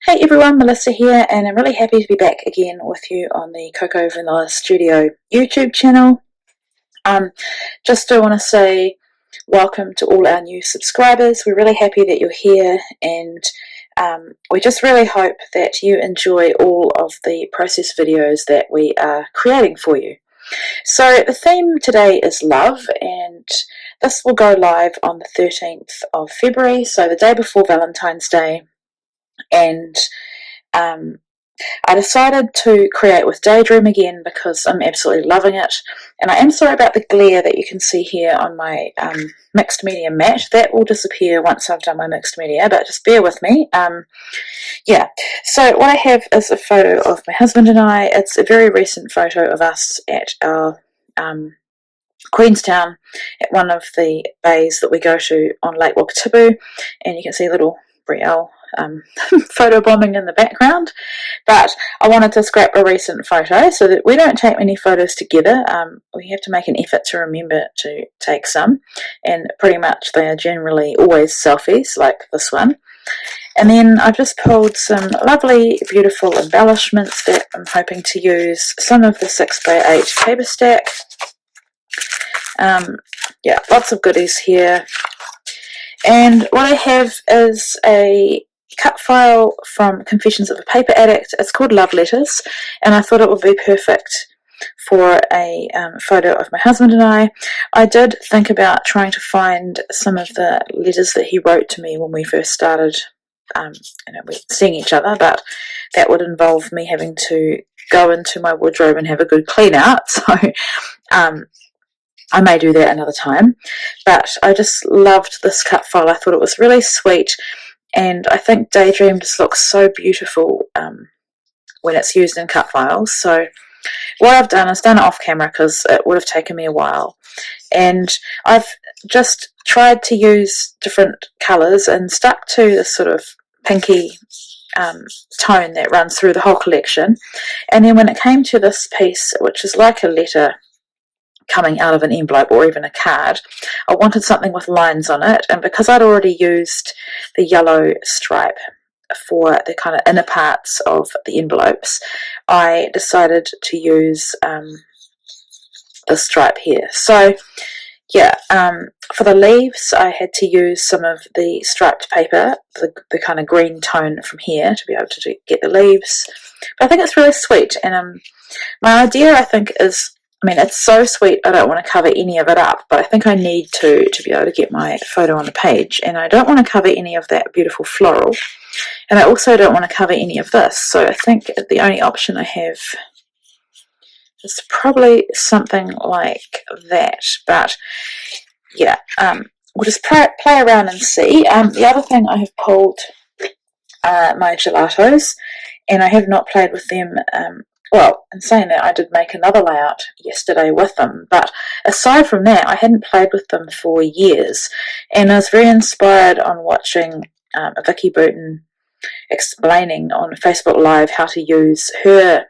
Hey everyone, Melissa here, and I'm really happy to be back again with you on the Coco Vanilla Studio YouTube channel. Just do want to say welcome to all our new subscribers. We're really happy that you're here, and we just really hope that you enjoy all of the process videos that we are creating for you. So the theme today is love, and this will go live on the 13th of February, so the day before Valentine's Day. And I decided to create with Daydream again because I'm absolutely loving it. And I am sorry about the glare that you can see here on my mixed media mat. That will disappear once I've done my mixed media, but just bear with me. Yeah, so what I have is a photo of my husband and I. It's a very recent photo of us at our Queenstown, at one of the bays that we go to on Lake Wakatipu, and you can see little Brielle photo bombing in the background. But I wanted to scrap a recent photo so that we don't take many photos together. We have to make an effort to remember to take some, and pretty much they are generally always selfies like this one. And then I've just pulled some lovely, beautiful embellishments that I'm hoping to use. Some of the 6x8 paper stack. Yeah, lots of goodies here. And what I have is a cut file from Confessions of a Paper Addict. It's called Love Letters, and I thought it would be perfect for a photo of my husband and I. I did think about trying to find some of the letters that he wrote to me when we first started seeing each other, but that would involve me having to go into my wardrobe and have a good clean out, so I may do that another time. But I just loved this cut file. I thought it was really sweet, and I think Daydream just looks so beautiful when it's used in cut files. So what I've done is done it off camera because it would have taken me a while, and I've just tried to use different colours and stuck to this sort of pinky tone that runs through the whole collection. And then when it came to this piece, which is like a letter coming out of an envelope or even a card, I wanted something with lines on it, and because I'd already used the yellow stripe for the kind of inner parts of the envelopes, I decided to use the stripe here. So yeah, for the leaves I had to use some of the striped paper, the kind of green tone from here to be able to get the leaves. But I think it's really sweet, and my idea, I think, is, it's so sweet I don't want to cover any of it up, but I think I need to be able to get my photo on the page, and I don't want to cover any of that beautiful floral, and I also don't want to cover any of this, so I think the only option I have is probably something like that. But yeah, we'll just play around and see. The other thing I have pulled are my gelatos, and I have not played with them. Well, in saying that, I did make another layout yesterday with them, but aside from that, I hadn't played with them for years, and I was very inspired on watching Vicky Booten explaining on Facebook Live how to use her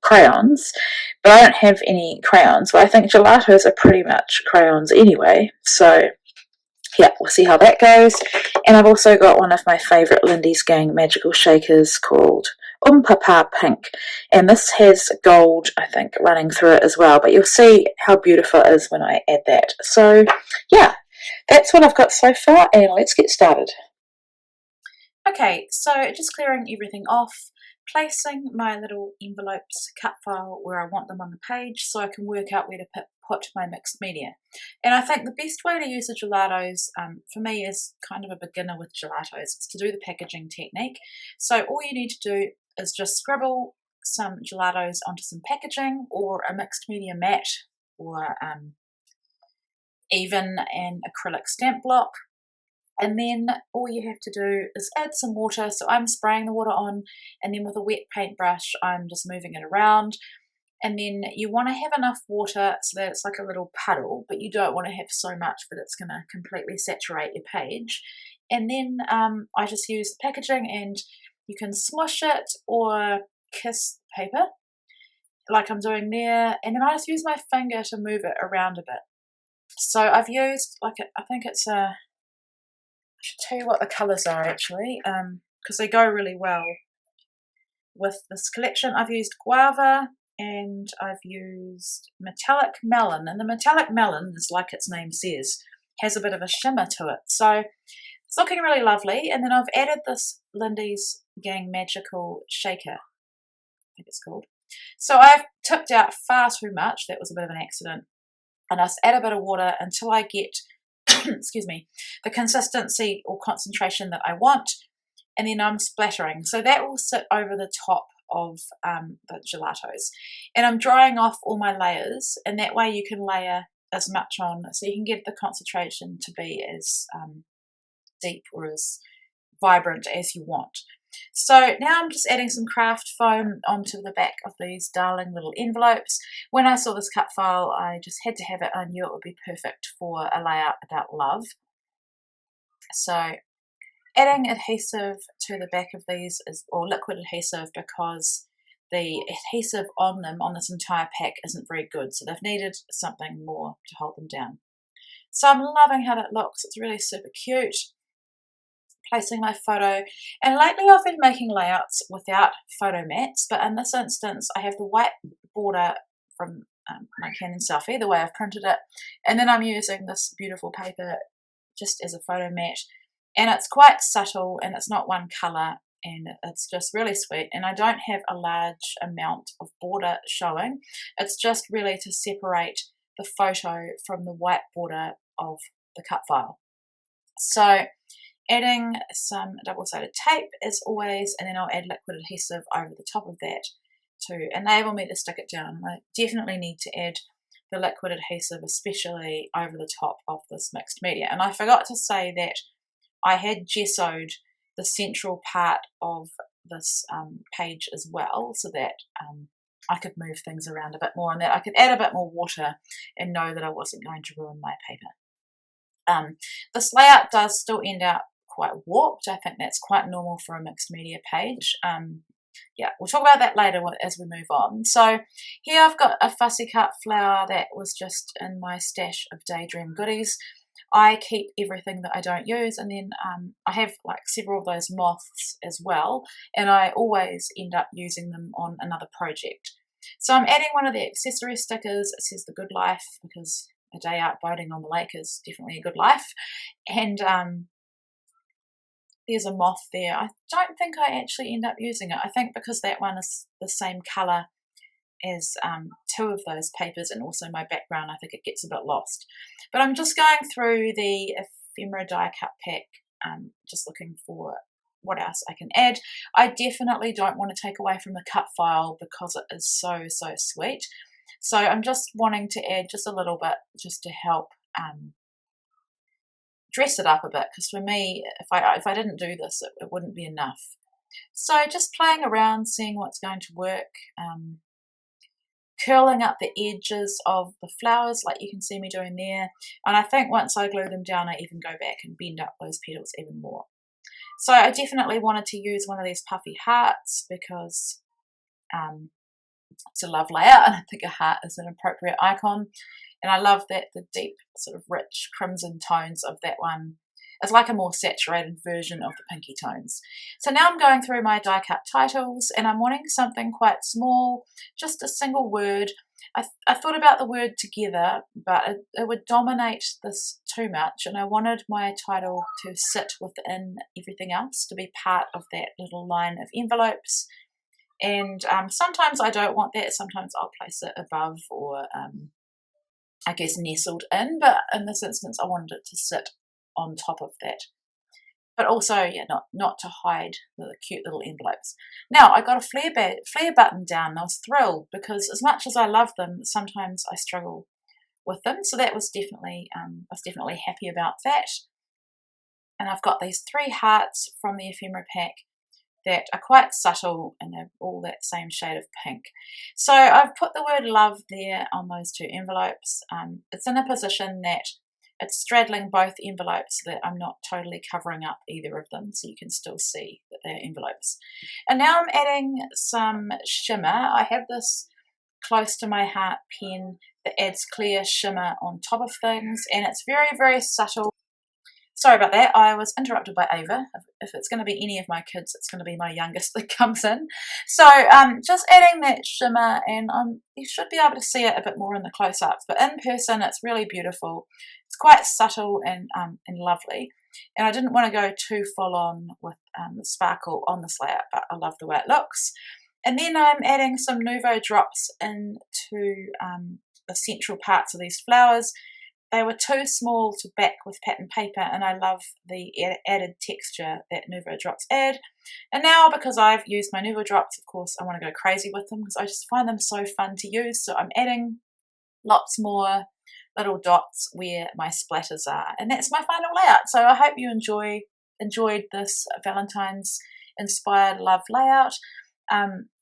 crayons, but I don't have any crayons. But I think gelatos are pretty much crayons anyway, so yeah, we'll see how that goes. And I've also got one of my favourite Lindy's Gang magical shakers called Papa Pink, and this has gold, I think, running through it as well, but you'll see how beautiful it is when I add that. So yeah, that's what I've got so far, and let's get started. Okay, so just clearing everything off, placing my little envelopes cut file where I want them on the page so I can work out where to put my mixed media. And I think the best way to use the gelatos for me is kind of a beginner with gelatos, is to do the packaging technique. So all you need to do is just scribble some gelatos onto some packaging or a mixed media mat, or even an acrylic stamp block. And then all you have to do is add some water. So I'm spraying the water on, and then with a wet paintbrush I'm just moving it around. And then you want to have enough water so that it's like a little puddle, but you don't want to have so much that it's going to completely saturate your page. And then I just use the packaging, and you can smush it or kiss paper like I'm doing there, and then I just use my finger to move it around a bit. So I've used, I think it's I should tell you what the colours are actually. because they go really well with this collection. I've used Guava and I've used Metallic Melon, and the Metallic Melon is like its name says, has a bit of a shimmer to it, so it's looking really lovely. And then I've added this Lindy's Gang Magical Shaker, I think it's called. So I've tipped out far too much, that was a bit of an accident, and I just add a bit of water until I get excuse me, the consistency or concentration that I want, and then I'm splattering. So that will sit over the top of the gelatos, and I'm drying off all my layers, and that way you can layer as much on, so you can get the concentration to be as deep or as vibrant as you want. So now I'm just adding some craft foam onto the back of these darling little envelopes. When I saw this cut file, I just had to have it. I knew it would be perfect for a layout about love. So adding adhesive to the back of these, or liquid adhesive, because the adhesive on them on this entire pack isn't very good, so they've needed something more to hold them down. So I'm loving how that looks. It's really super cute. Placing my photo, and lately I've been making layouts without photo mats, but in this instance I have the white border from my Canon selfie, the way I've printed it, and then I'm using this beautiful paper just as a photo mat, and it's quite subtle and it's not one colour, and it's just really sweet, and I don't have a large amount of border showing. It's just really to separate the photo from the white border of the cut file. So adding some double-sided tape as always, and then I'll add liquid adhesive over the top of that to enable me to stick it down. I definitely need to add the liquid adhesive, especially over the top of this mixed media. And I forgot to say that I had gessoed the central part of this page as well, so that I could move things around a bit more, and that I could add a bit more water and know that I wasn't going to ruin my paper. This layout does still end up quite warped. I think that's quite normal for a mixed media page. Yeah, we'll talk about that later as we move on. So here I've got a fussy cut flower that was just in my stash of Daydream goodies. I keep everything that I don't use, and then I have like several of those moths as well, and I always end up using them on another project. So I'm adding one of the accessory stickers. It says The Good Life, because a day out boating on the lake is definitely a good life. And there's a moth there. I don't think I actually end up using it. I think because that one is the same colour as two of those papers, and also my background, I think it gets a bit lost. But I'm just going through the ephemera die cut pack, just looking for what else I can add. I definitely don't want to take away from the cut file because it is so sweet. So I'm just wanting to add just a little bit, just to help dress it up a bit, because for me, if I didn't do this, it wouldn't be enough. So just playing around, seeing what's going to work, curling up the edges of the flowers like you can see me doing there, and I think once I glue them down I even go back and bend up those petals even more. So I definitely wanted to use one of these puffy hearts because it's a love layout, and I think a heart is an appropriate icon. And I love that the deep sort of rich crimson tones of that one is like a more saturated version of the pinky tones. So now I'm going through my die cut titles, and I'm wanting something quite small, just a single word. I thought about the word together, but it would dominate this too much, and I wanted my title to sit within everything else, to be part of that little line of envelopes. And sometimes I don't want that, sometimes I'll place it above or I guess nestled in, but in this instance I wanted it to sit on top of that. But also, yeah, not to hide the cute little envelopes. Now, I got a flare button down, and I was thrilled because as much as I love them, sometimes I struggle with them. So that was definitely, I was definitely happy about that. And I've got these 3 hearts from the ephemera pack that are quite subtle, and they're all that same shade of pink. So I've put the word love there on those 2 envelopes. It's in a position that it's straddling both envelopes, so that I'm not totally covering up either of them, so you can still see that they're envelopes. And now I'm adding some shimmer. I have this close to my heart pen that adds clear shimmer on top of things, and it's very subtle. sorry about that. I was interrupted by Ava. If it's going to be any of my kids, it's going to be my youngest that comes in. So just adding that shimmer, and you should be able to see it a bit more in the close-ups, but in person it's really beautiful. It's quite subtle and lovely. And I didn't want to go too full on with the sparkle on this layout, but I love the way it looks. And then I'm adding some Nuvo drops into the central parts of these flowers. They were too small to back with pattern paper, and I love the added texture that Nuvo drops add. And now, because I've used my Nuvo drops, of course, I want to go crazy with them because I just find them so fun to use. So I'm adding lots more little dots where my splatters are, and that's my final layout. So I hope you enjoyed this Valentine's inspired love layout.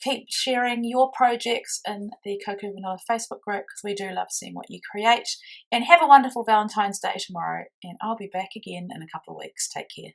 Keep sharing your projects in the Cocoa Vanilla Facebook group because we do love seeing what you create. And have a wonderful Valentine's Day tomorrow, and I'll be back again in a couple of weeks. Take care.